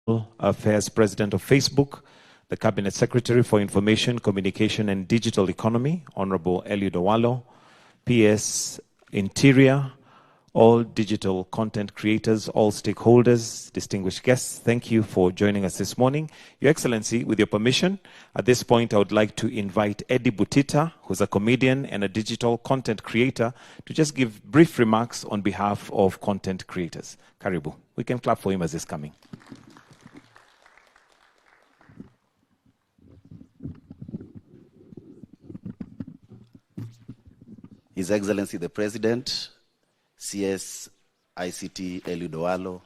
Affairs President of Facebook, the Cabinet Secretary for Information, Communication and Digital Economy, Honorable Eliud Owalo, PS Interior, all digital content creators, all stakeholders, distinguished guests, thank you for joining us this morning. Your Excellency, with your permission, at this point I would like to invite Eddie Butita, who's a comedian and a digital content creator, to just give brief remarks on behalf of content creators. Karibu. We can clap for him as he's coming. His Excellency the President, CS ICT Eliud Owalo,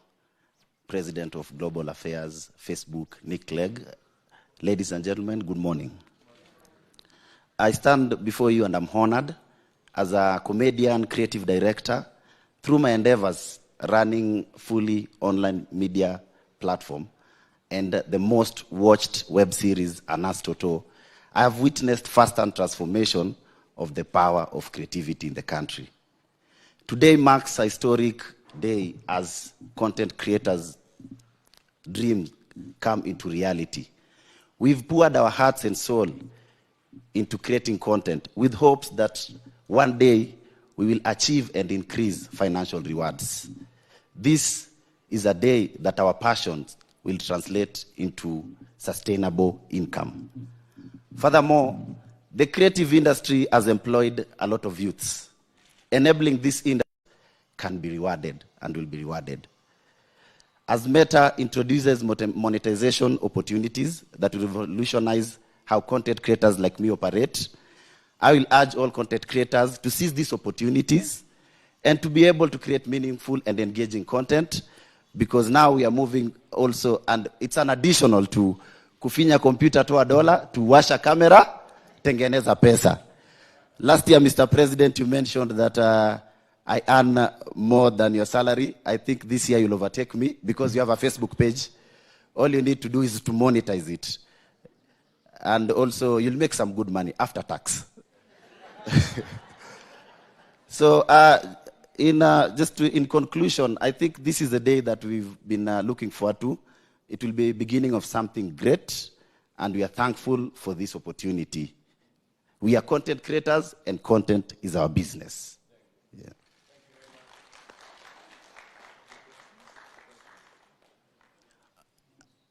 President of Global Affairs, Facebook, Nick Clegg. Ladies and gentlemen, good morning. I stand before you and I'm honored as a comedian, creative director, through my endeavors running fully online media platform and the most watched web series, Anas Toto. I have witnessed first-hand transformation of the power of creativity in the country. Today marks a historic day as content creators' dreams come into reality. We've poured our hearts and soul into creating content with hopes that one day we will achieve and increase financial rewards. This is a day that our passions will translate into sustainable income. Furthermore, the creative industry has employed a lot of youths. Enabling this industry can be rewarded and will be rewarded. As Meta introduces monetization opportunities that will revolutionize how content creators like me operate, I will urge all content creators to seize these opportunities and to be able to create meaningful and engaging content, because now we are moving also, and it's an additional to kufinya computer to $1, to washa camera, tengeneza pesa. Last year, Mr. President, you mentioned that I earn more than your salary. I think this year you'll overtake me because you have a Facebook page. All you need to do is to monetize it. And also, you'll make some good money after tax. So, in conclusion, I think this is a day that we've been looking forward to. It will be the beginning of something great, and we are thankful for this opportunity. We are content creators, and content is our business. Yeah.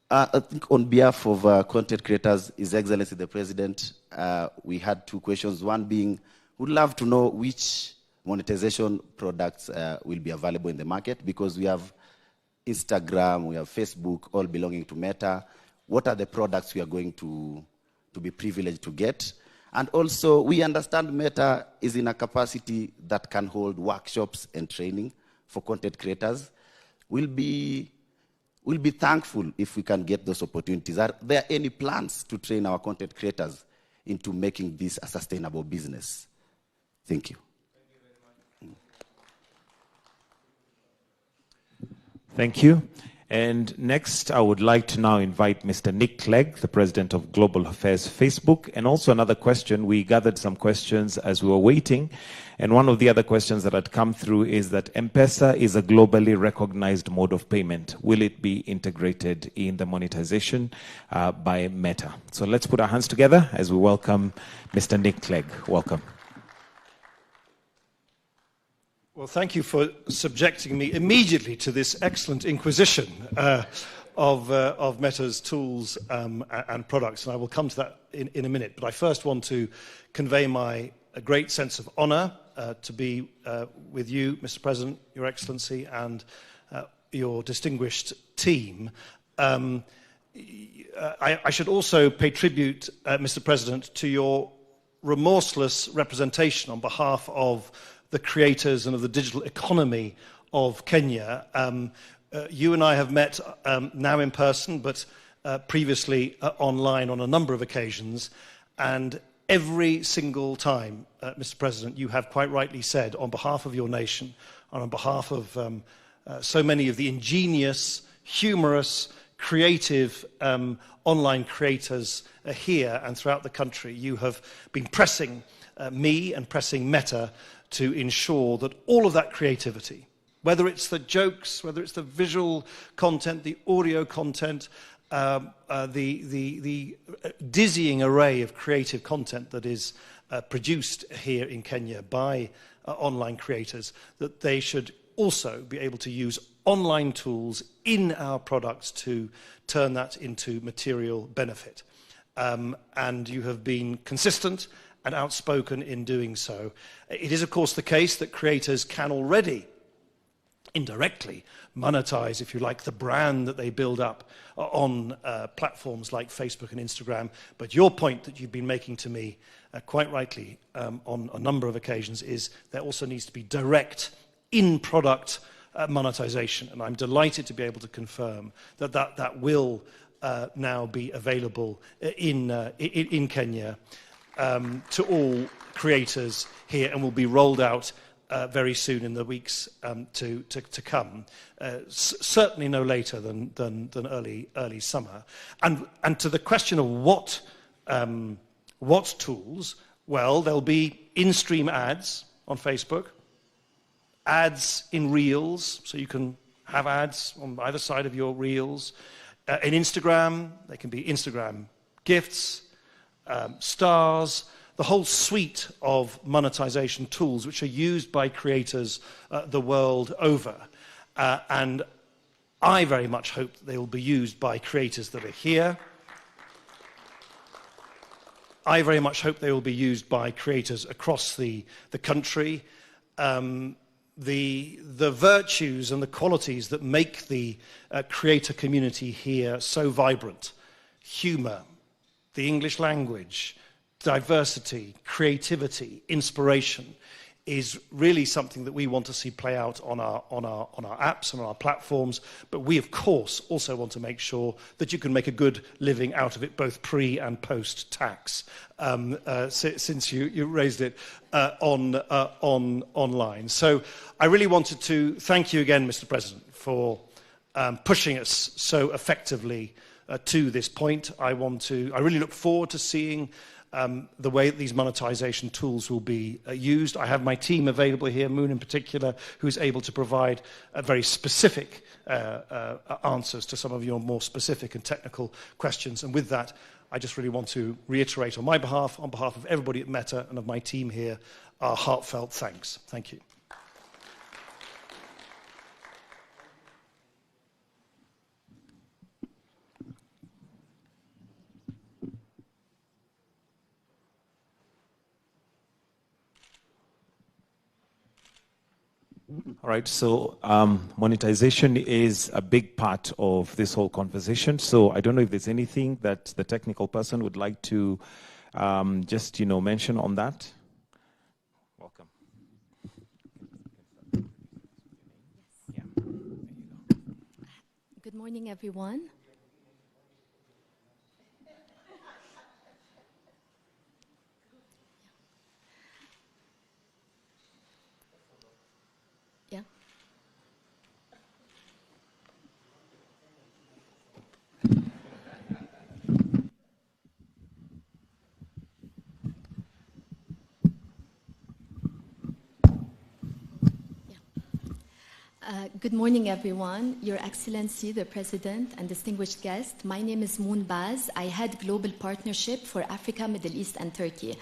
I think on behalf of content creators, His Excellency the President, we had two questions. One being, we'd love to know which monetization products will be available in the market, because we have Instagram, we have Facebook, all belonging to Meta. What are the products we are going to be privileged to get? And also, we understand Meta is in a capacity that can hold workshops and training for content creators. We'll be thankful if we can get those opportunities. Are there any plans to train our content creators into making this a sustainable business? Thank you. Thank you. And next, I would like to now invite Mr. Nick Clegg, the President of Global Affairs Facebook. And also another question, we gathered some questions as we were waiting. And one of the other questions that had come through is that M-Pesa is a globally recognized mode of payment. Will it be integrated in the monetization by Meta? So let's put our hands together as we welcome Mr. Nick Clegg. Welcome. Well, thank you for subjecting me immediately to this excellent inquisition of Meta's tools and products, and I will come to that in a minute. But I first want to convey my great sense of honor to be with you, Mr. President, Your Excellency, and your distinguished team. I should also pay tribute, Mr. President, to your remorseless representation on behalf of the creators and of the digital economy of Kenya. You and I have met now in person, but previously online on a number of occasions. And every single time, Mr. President, you have quite rightly said, on behalf of your nation, and on behalf of so many of the ingenious, humorous, creative online creators here and throughout the country, you have been pressing me and pressing Meta to ensure that all of that creativity, Whether it's the jokes, whether it's the visual content, the audio content, the dizzying array of creative content that is produced here in Kenya by online creators, that they should also be able to use online tools in our products to turn that into material benefit. And you have been consistent and outspoken in doing so. It is, of course, the case that creators can already indirectly monetize, if you like, the brand that they build up on platforms like Facebook and Instagram. But your point that you've been making to me, quite rightly, on a number of occasions, is there also needs to be direct in-product monetization. And I'm delighted to be able to confirm that that will now be available in Kenya to all creators here, and will be rolled out very soon in the weeks to come. Certainly no later than early summer. And to the question of what tools, well, there'll be in-stream ads on Facebook, ads in Reels, so you can have ads on either side of your Reels. In Instagram, they can be Instagram gifts, stars, the whole suite of monetization tools which are used by creators the world over. And I very much hope that they will be used by creators that are here. I very much hope they will be used by creators across the country. The virtues and the qualities that make the creator community here so vibrant, humor, the English language, diversity, creativity, inspiration, is really something that we want to see play out on our apps and on our platforms. But we, of course, also want to make sure that you can make a good living out of it, both pre and post tax. Since you raised it online, so I really wanted to thank you again, Mr. President, for pushing us so effectively to this point. I really look forward to seeing the way that these monetization tools will be used. I have my team available here, Moon in particular, who's able to provide very specific answers to some of your more specific and technical questions. And with that, I just really want to reiterate on my behalf, on behalf of everybody at Meta and of my team here, our heartfelt thanks. Thank you. All right, so monetization is a big part of this whole conversation. So I don't know if there's anything that the technical person would like to just, mention on that. Welcome. Yeah. Good morning, everyone. Good morning, everyone. Your Excellency, the President, and distinguished guests. My name is Moon Baz. I head Global Partnership for Africa, Middle East, and Turkey.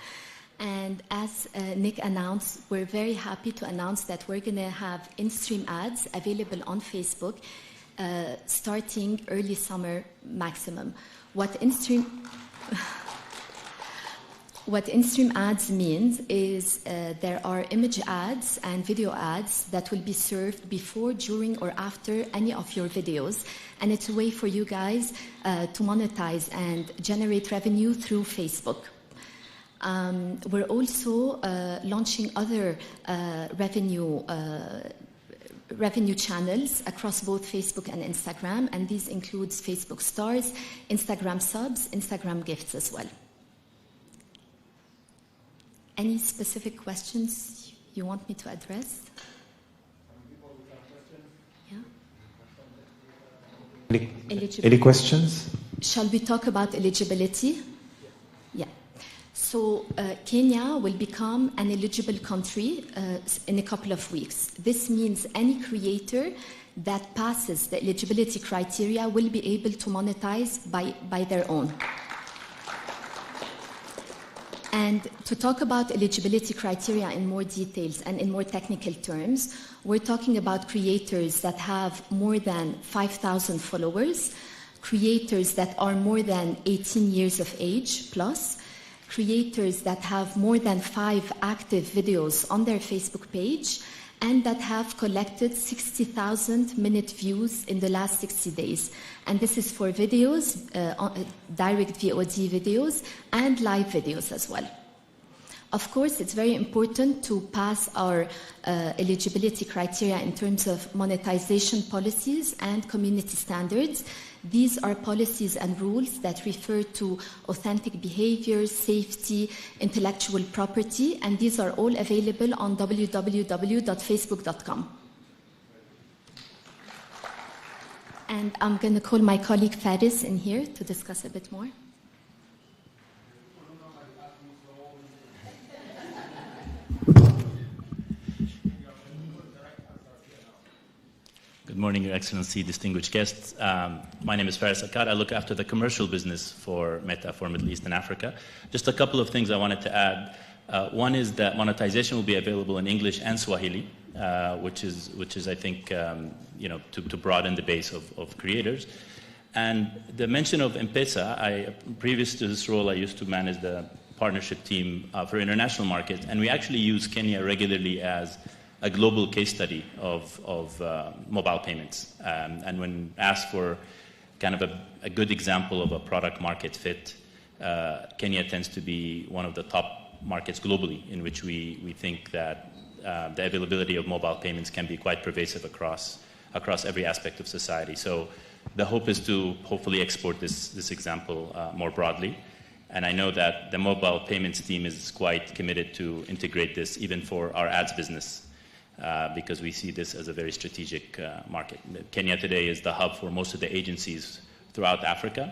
And as Nick announced, we're very happy to announce that we're going to have in-stream ads available on Facebook starting early summer maximum. What in-stream ads means is there are image ads and video ads that will be served before, during, or after any of your videos. And it's a way for you guys to monetize and generate revenue through Facebook. We're also launching other revenue channels across both Facebook and Instagram. And these includes Facebook stars, Instagram subs, Instagram gifts as well. Any specific questions you want me to address? Yeah. Any questions? Shall we talk about eligibility? Yeah. So Kenya will become an eligible country in a couple of weeks. This means any creator that passes the eligibility criteria will be able to monetize by their own. And to talk about eligibility criteria in more details and in more technical terms, we're talking about creators that have more than 5,000 followers, creators that are more than 18 years of age plus, creators that have more than 5 active videos on their Facebook page, and that have collected 60,000 minute views in the last 60 days. And this is for videos, direct VOD videos, and live videos as well. Of course, it's very important to pass our eligibility criteria in terms of monetization policies and community standards. These are policies and rules that refer to authentic behavior, safety, intellectual property, and these are all available on www.facebook.com. And I'm going to call my colleague Faris in here to discuss a bit more. Good morning, Your Excellency, distinguished guests. My name is Faris Akkad. I look after the commercial business for Meta for Middle East and Africa. Just a couple of things I wanted to add. One is that monetization will be available in English and Swahili, which is I think, to broaden the base of creators. And the mention of M-Pesa, previous to this role, I used to manage the partnership team for international markets, and we actually use Kenya regularly as a global case study of mobile payments. And when asked for kind of a good example of a product market fit, Kenya tends to be one of the top markets globally in which we think that the availability of mobile payments can be quite pervasive across every aspect of society. So the hope is to hopefully export this example more broadly. And I know that the mobile payments team is quite committed to integrate this even for our ads business. Because we see this as a very strategic market. Kenya today is the hub for most of the agencies throughout Africa,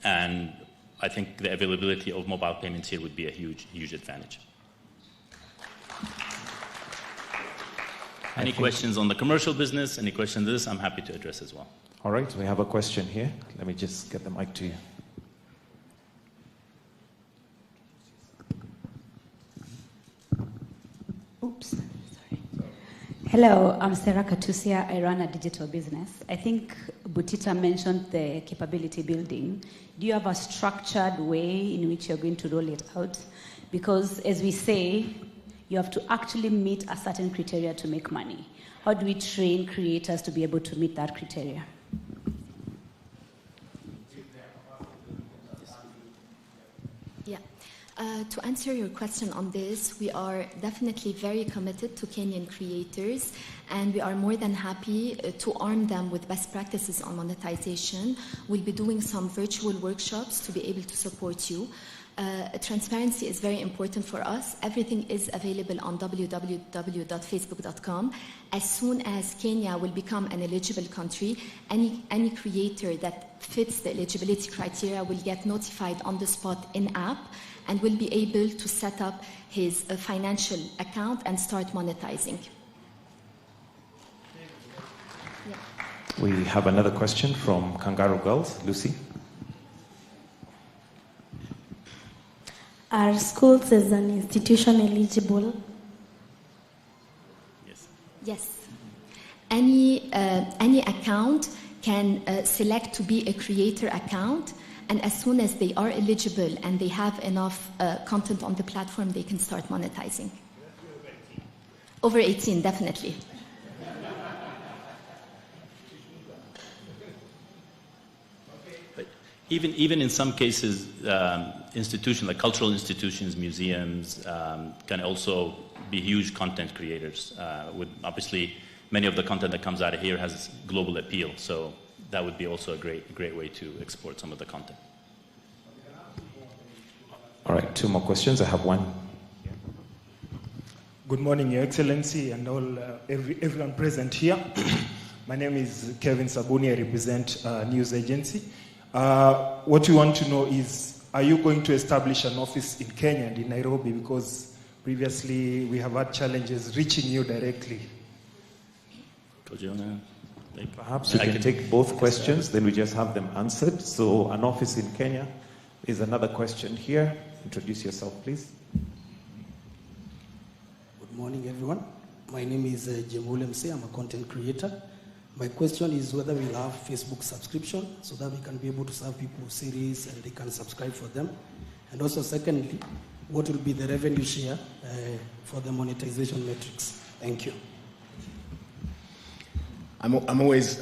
and I think the availability of mobile payments here would be a huge advantage. Any questions on the commercial business, any questions on this, I'm happy to address as well. All right, we have a question here. Let me just get the mic to you. Oops. Hello, I'm Sarah Katusia. I run a digital business. I think Butita mentioned the capability building. Do you have a structured way in which you're going to roll it out? Because as we say, you have to actually meet a certain criteria to make money. How do we train creators to be able to meet that criteria? Yeah. To answer your question on this, we are definitely very committed to Kenyan creators, and we are more than happy to arm them with best practices on monetization. We'll be doing some virtual workshops to be able to support you. Transparency is very important for us. Everything is available on www.facebook.com. As soon as Kenya will become an eligible country, any creator that fits the eligibility criteria will get notified on the spot in-app and will be able to set up his financial account and start monetizing. Yeah. We have another question from Kangaroo Girls. Lucy? Are schools as an institution eligible? Yes. Yes. Any account can select to be a creator account, and as soon as they are eligible and they have enough content on the platform, they can start monetizing. Over 18, definitely. But even in some cases, institutions like cultural institutions, museums, can also be huge content creators. With obviously, many of the content that comes out of here has global appeal, so that would be also a great way to export some of the content. All right, 2 more questions. I have one. Good morning, Your Excellency, and everyone present here. My name is Kevin Sabuni. I represent a news agency. What we want to know is, are you going to establish an office in Kenya and in Nairobi? Because previously we have had challenges reaching you directly. Perhaps we can take both questions, then we just have them answered. So an office in Kenya is another question here. Introduce yourself, please. Good morning, everyone. My name is Jemule Mse. I'm a content creator. My question is whether we'll have Facebook subscription so that we can be able to serve people series and they can subscribe for them. And also, secondly, what will be the revenue share for the monetization metrics? Thank you. I'm always,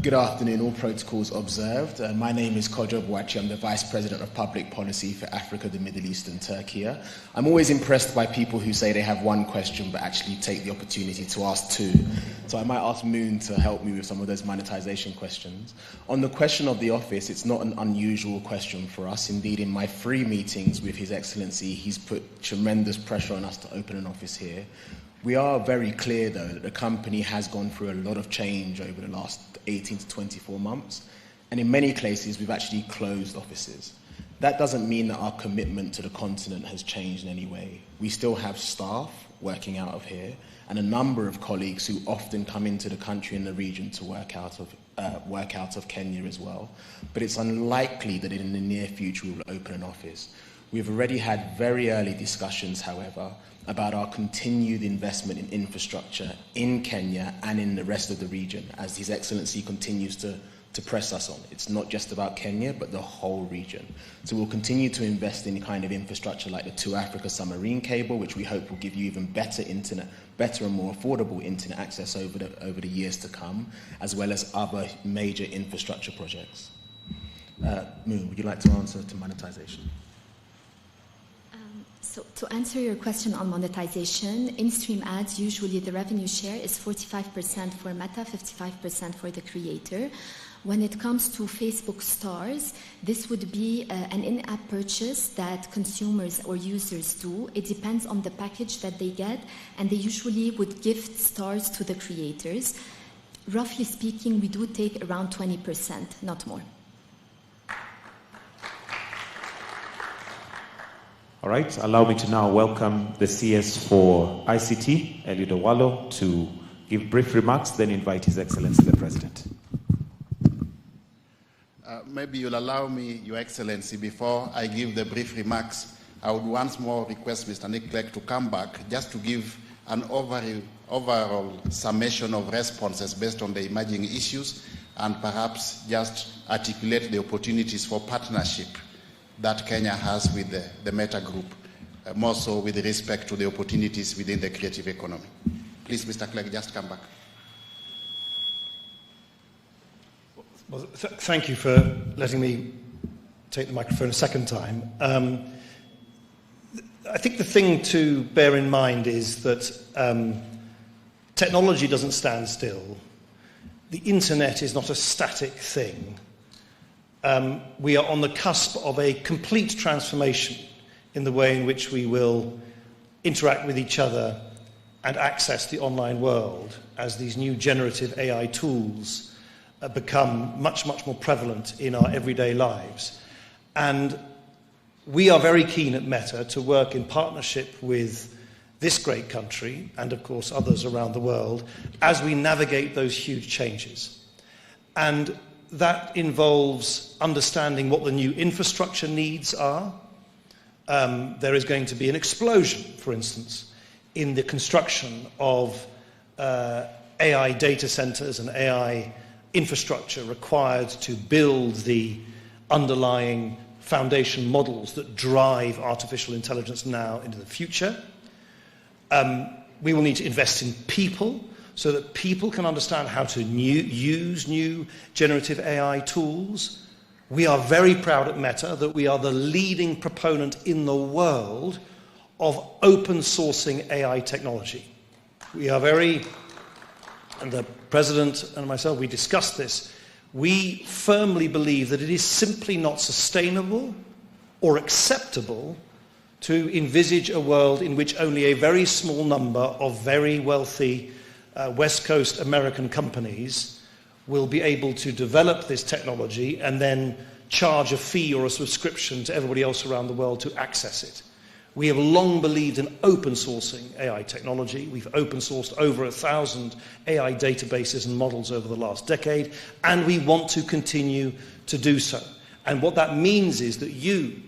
good afternoon, all protocols observed. My name is Kojo Bwachi. I'm the Vice President of Public Policy for Africa, the Middle East and Turkey. I'm always impressed by people who say they have one question but actually take the opportunity to ask two. So I might ask Moon to help me with some of those monetization questions. On the question of the office, it's not an unusual question for us. Indeed, in my 3 meetings with His Excellency, he's put tremendous pressure on us to open an office here. We are very clear, though, that the company has gone through a lot of change over the last 18 to 24 months. And in many cases, we've actually closed offices. That doesn't mean that our commitment to the continent has changed in any way. We still have staff working out of here and a number of colleagues who often come into the country and the region to work out of Kenya as well. But it's unlikely that in the near future we will open an office. We've already had very early discussions, however, about our continued investment in infrastructure in Kenya and in the rest of the region, as His Excellency continues to press us on. It's not just about Kenya, but the whole region. So we'll continue to invest in kind of infrastructure like the To Africa submarine cable, which we hope will give you even better internet, better and more affordable internet access over the years to come, as well as other major infrastructure projects. Moon, would you like to answer to monetization? So to answer your question on monetization, in-stream ads, usually the revenue share is 45% for Meta, 55% for the creator. When it comes to Facebook stars, this would be an in-app purchase that consumers or users do. It depends on the package that they get, and they usually would gift stars to the creators. Roughly speaking, we do take around 20%, not more. All right, allow me to now welcome the CS for ICT, Eliud Owalo, to give brief remarks, then invite His Excellency the President. Maybe you'll allow me, Your Excellency, before I give the brief remarks, I would once more request Mr. Nick Clegg to come back just to give an overall summation of responses based on the emerging issues and perhaps just articulate the opportunities for partnership that Kenya has with the Meta Group, more so with respect to the opportunities within the creative economy. Please, Mr. Clegg, just come back. Well, thank you for letting me take the microphone a second time. I think the thing to bear in mind is that technology doesn't stand still. The internet is not a static thing. We are on the cusp of a complete transformation in the way in which we will interact with each other and access the online world as these new generative AI tools become much, much more prevalent in our everyday lives. And we are very keen at Meta to work in partnership with this great country and, of course, others around the world as we navigate those huge changes. And that involves understanding what the new infrastructure needs are. There is going to be an explosion, for instance, in the construction of AI data centers and AI infrastructure required to build the underlying foundation models that drive artificial intelligence now into the future. We will need to invest in people so that people can understand how to use new generative AI tools. We are very proud at Meta that we are the leading proponent in the world of open sourcing AI technology. We are very, and the President and myself, we discussed this, we firmly believe that it is simply not sustainable or acceptable to envisage a world in which only a very small number of very wealthy West Coast American companies will be able to develop this technology and then charge a fee or a subscription to everybody else around the world to access it. We have long believed in open sourcing AI technology. We've open sourced over 1,000 AI databases and models over the last decade, and we want to continue to do so. And what that means is that you,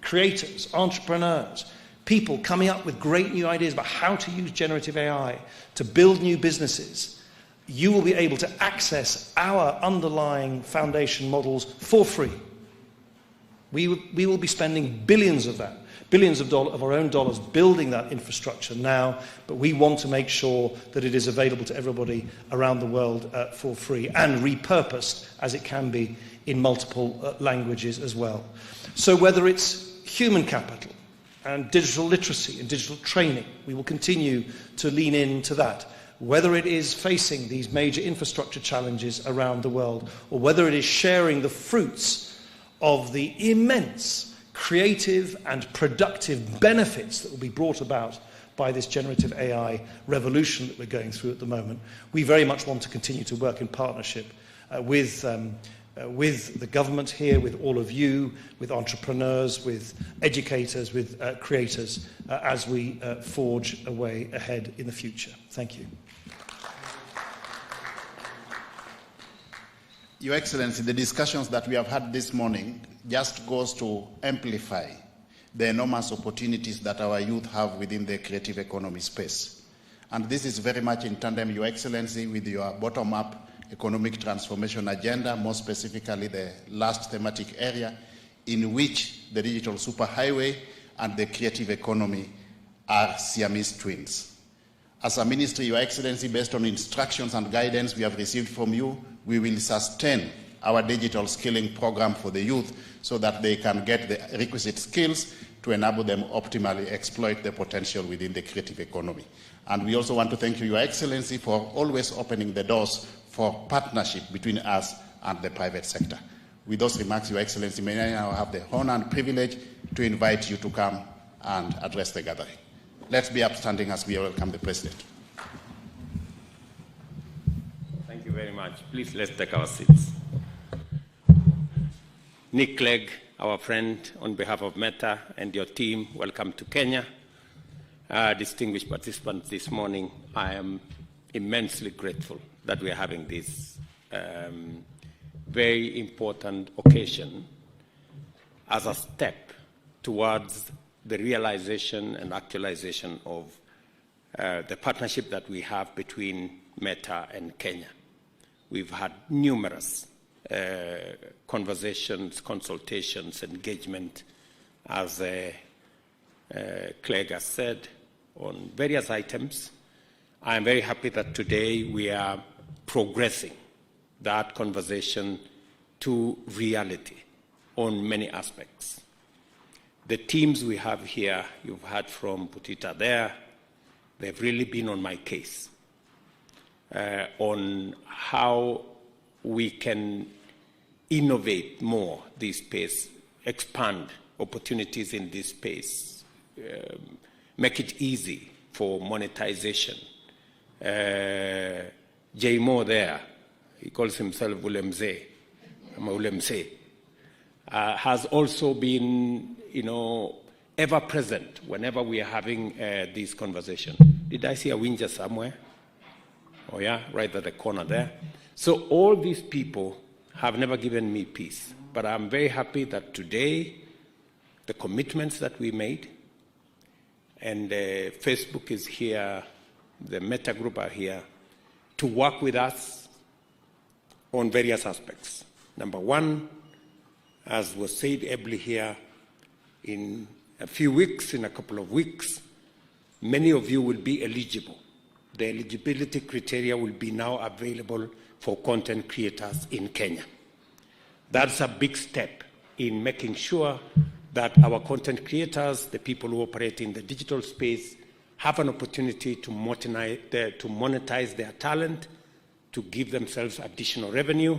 creators, entrepreneurs, people coming up with great new ideas about how to use generative AI to build new businesses, you will be able to access our underlying foundation models for free. We will be spending billions of that, billions of our own dollars building that infrastructure now, but we want to make sure that it is available to everybody around the world for free and repurposed as it can be in multiple languages as well. So whether it's human capital and digital literacy and digital training, we will continue to lean into that. Whether it is facing these major infrastructure challenges around the world, or whether it is sharing the fruits of the immense creative and productive benefits that will be brought about by this generative AI revolution that we're going through at the moment, we very much want to continue to work in partnership with the government here, with all of you, with entrepreneurs, with educators, with creators, as we forge a way ahead in the future. Thank you. Your Excellency, the discussions that we have had this morning just goes to amplify the enormous opportunities that our youth have within the creative economy space. And this is very much in tandem, Your Excellency, with your bottom-up economic transformation agenda, more specifically the last thematic area in which the digital superhighway and the creative economy are Siamese twins. As a ministry, Your Excellency, based on instructions and guidance we have received from you, we will sustain our digital skilling program for the youth so that they can get the requisite skills to enable them optimally exploit the potential within the creative economy. And we also want to thank you, Your Excellency, for always opening the doors for partnership between us and the private sector. With those remarks, Your Excellency, may I now have the honor and privilege to invite you to come and address the gathering. Let's be upstanding as we welcome the President. Thank you very much. Please, let's take our seats. Nick Clegg, our friend, on behalf of Meta and your team, welcome to Kenya. Distinguished participants this morning, I am immensely grateful that we are having this very important occasion as a step towards the realization and actualization of the partnership that we have between Meta and Kenya. We've had numerous conversations, consultations, engagement, as Clegg has said, on various items. I am very happy that today we are progressing that conversation to reality on many aspects. The teams we have here, you've heard from Butita there, they've really been on my case on how we can innovate more this space, expand opportunities in this space, make it easy for monetization. Jay Moore there, he calls himself Ulemze, has also been, ever present whenever we are having this conversation. Did I see a Winja somewhere? Oh yeah, right at the corner there. So all these people have never given me peace, but I'm very happy that today the commitments that we made, and Facebook is here, the Meta Group are here to work with us on various aspects. Number one, as was said ably here, in a few weeks, in a couple of weeks, many of you will be eligible. The eligibility criteria will be now available for content creators in Kenya. That's a big step in making sure that our content creators, the people who operate in the digital space, have an opportunity to monetize their talent, to give themselves additional revenue.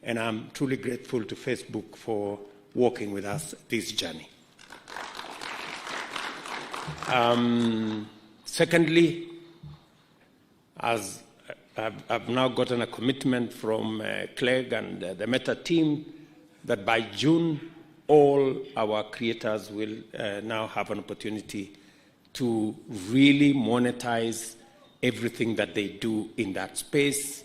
And I'm truly grateful to Facebook for working with us this journey. Secondly, as I've now gotten a commitment from Clegg and the Meta team that by June, all our creators will now have an opportunity to really monetize everything that they do in that space,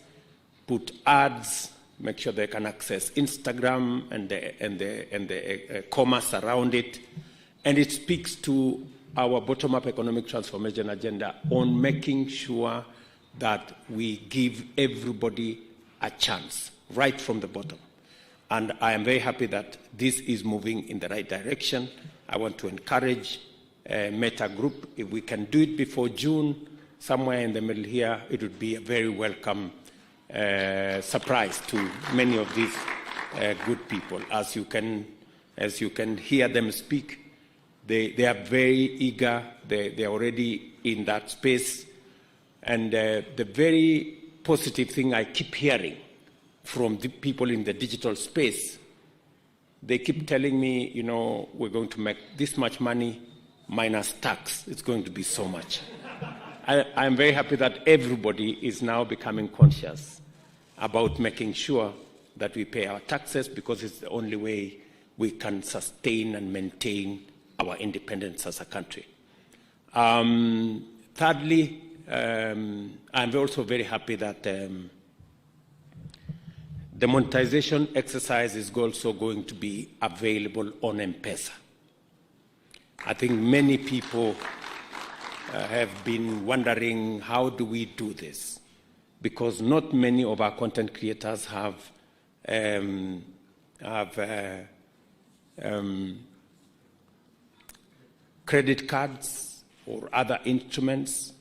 put ads, make sure they can access Instagram and the commerce around it. And it speaks to our bottom-up economic transformation agenda on making sure that we give everybody a chance right from the bottom. And I am very happy that this is moving in the right direction. I want to encourage Meta Group. If we can do it before June, somewhere in the middle here, it would be a very welcome surprise to many of these good people. As you can hear them speak, they are very eager. They are already in that space. And the very positive thing I keep hearing from the people in the digital space, they keep telling me, you know, we're going to make this much money minus tax. It's going to be so much. I'm very happy that everybody is now becoming conscious about making sure that we pay our taxes, because it's the only way we can sustain and maintain our independence as a country. Thirdly, I'm also very happy that the monetization exercise is also going to be available on M-Pesa. I think many people have been wondering, how do we do this? Because not many of our content creators have credit cards or other instruments,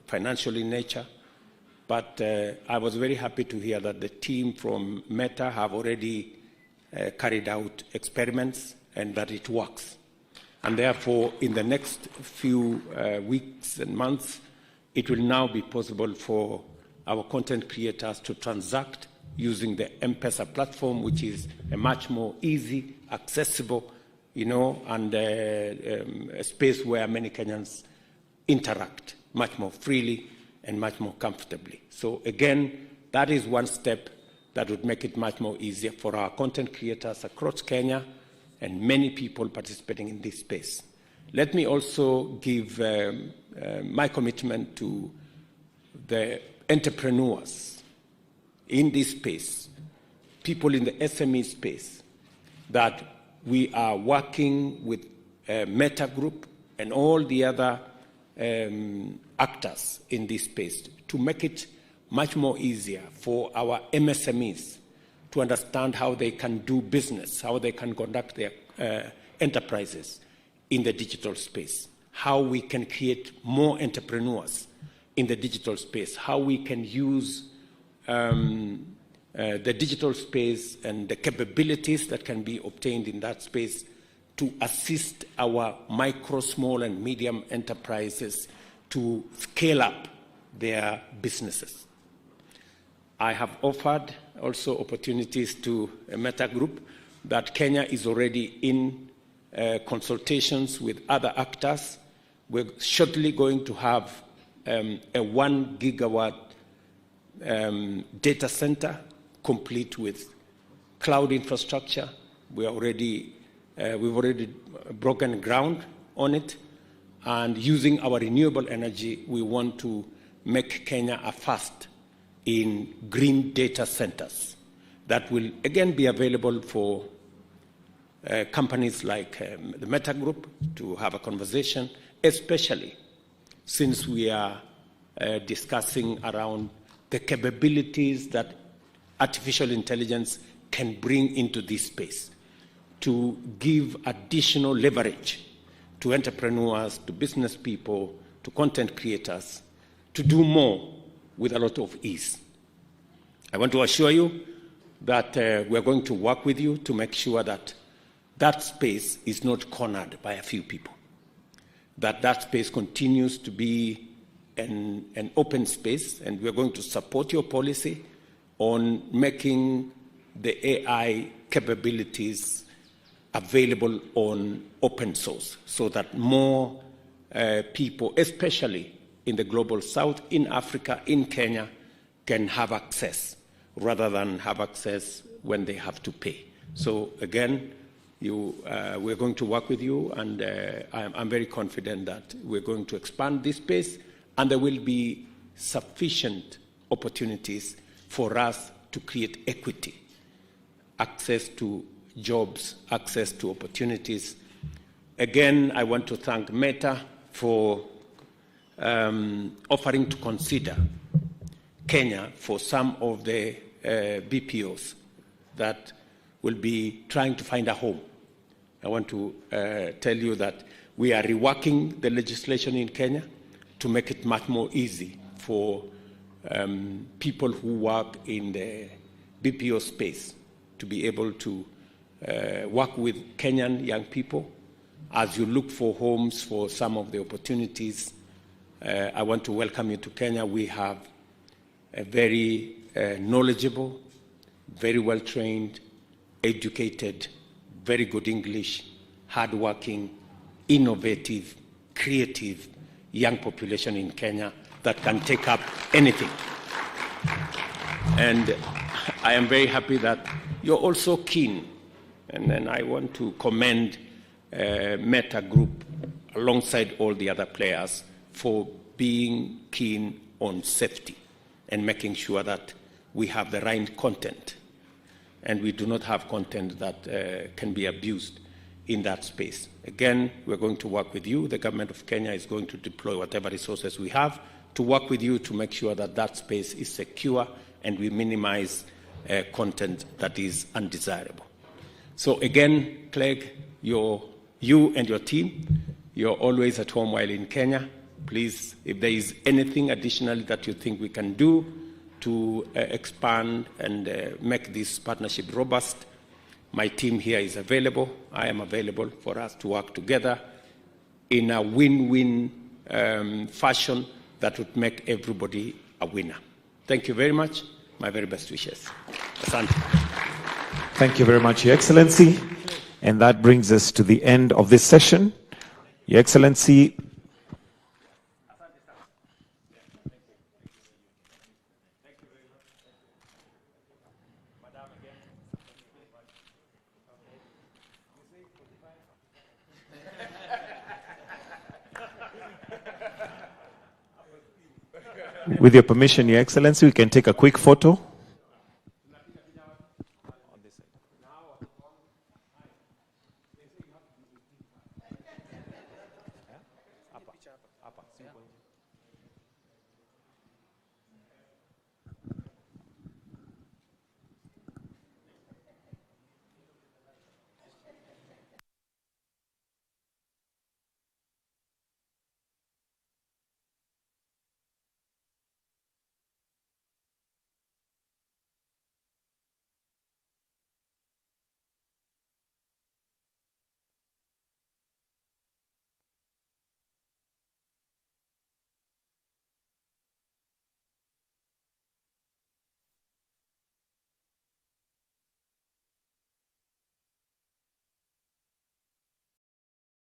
financial in nature. But I was very happy to hear that the team from Meta have already carried out experiments and that it works. And therefore, in the next few weeks and months, it will now be possible for our content creators to transact using the M-Pesa platform, which is a much more easy, accessible, you know, and a space where many Kenyans interact much more freely and much more comfortably. So again, that is one step that would make it much more easier for our content creators across Kenya and many people participating in this space. Let me also give my commitment to the entrepreneurs in this space, people in the SME space, that we are working with Meta Group and all the other actors in this space to make it much more easier for our MSMEs to understand how they can do business, how they can conduct their enterprises in the digital space, how we can create more entrepreneurs in the digital space, how we can use the digital space and the capabilities that can be obtained in that space to assist our micro, small, and medium enterprises to scale up their businesses. I have offered also opportunities to a Meta Group that Kenya is already in consultations with other actors. We're shortly going to have a 1 gigawatt data center complete with cloud infrastructure. We've already broken ground on it, and using our renewable energy, we want to make Kenya a first in green data centers that will again be available for companies like the Meta Group to have a conversation, especially since we are discussing around the capabilities that artificial intelligence can bring into this space to give additional leverage to entrepreneurs, to business people, to content creators, to do more with a lot of ease. I want to assure you that we're going to work with you to make sure that that space is not cornered by a few people, that that space continues to be an open space, and we're going to support your policy on making the AI capabilities available on open source so that more people, especially in the global south, in Africa, in Kenya, can have access rather than have access when they have to pay. So again, we're going to work with you, and I'm very confident that we're going to expand this space, and there will be sufficient opportunities for us to create equity, access to jobs, access to opportunities. Again, I want to thank Meta for offering to consider Kenya for some of the BPOs that will be trying to find a home. I want to tell you that we are reworking the legislation in Kenya to make it much more easy for people who work in the BPO space to be able to work with Kenyan young people. As you look for homes for some of the opportunities, I want to welcome you to Kenya. We have a very knowledgeable, very well-trained, educated, very good English, hardworking, innovative, creative young population in Kenya that can take up anything. And I am very happy that you're also keen, and then I want to commend Meta Group alongside all the other players for being keen on safety and making sure that we have the right content and we do not have content that can be abused in that space. Again, we're going to work with you. The government of Kenya is going to deploy whatever resources we have to work with you to make sure that that space is secure and we minimize content that is undesirable. So again, Clegg, you and your team, you're always at home while in Kenya. Please, if there is anything additional that you think we can do to expand and make this partnership robust, my team here is available. I am available for us to work together in a win-win fashion that would make everybody a winner. Thank you very much. My very best wishes. Asante. Thank you very much, Your Excellency. And that brings us to the end of this session. Your Excellency, with your permission, Your Excellency, we can take a quick photo.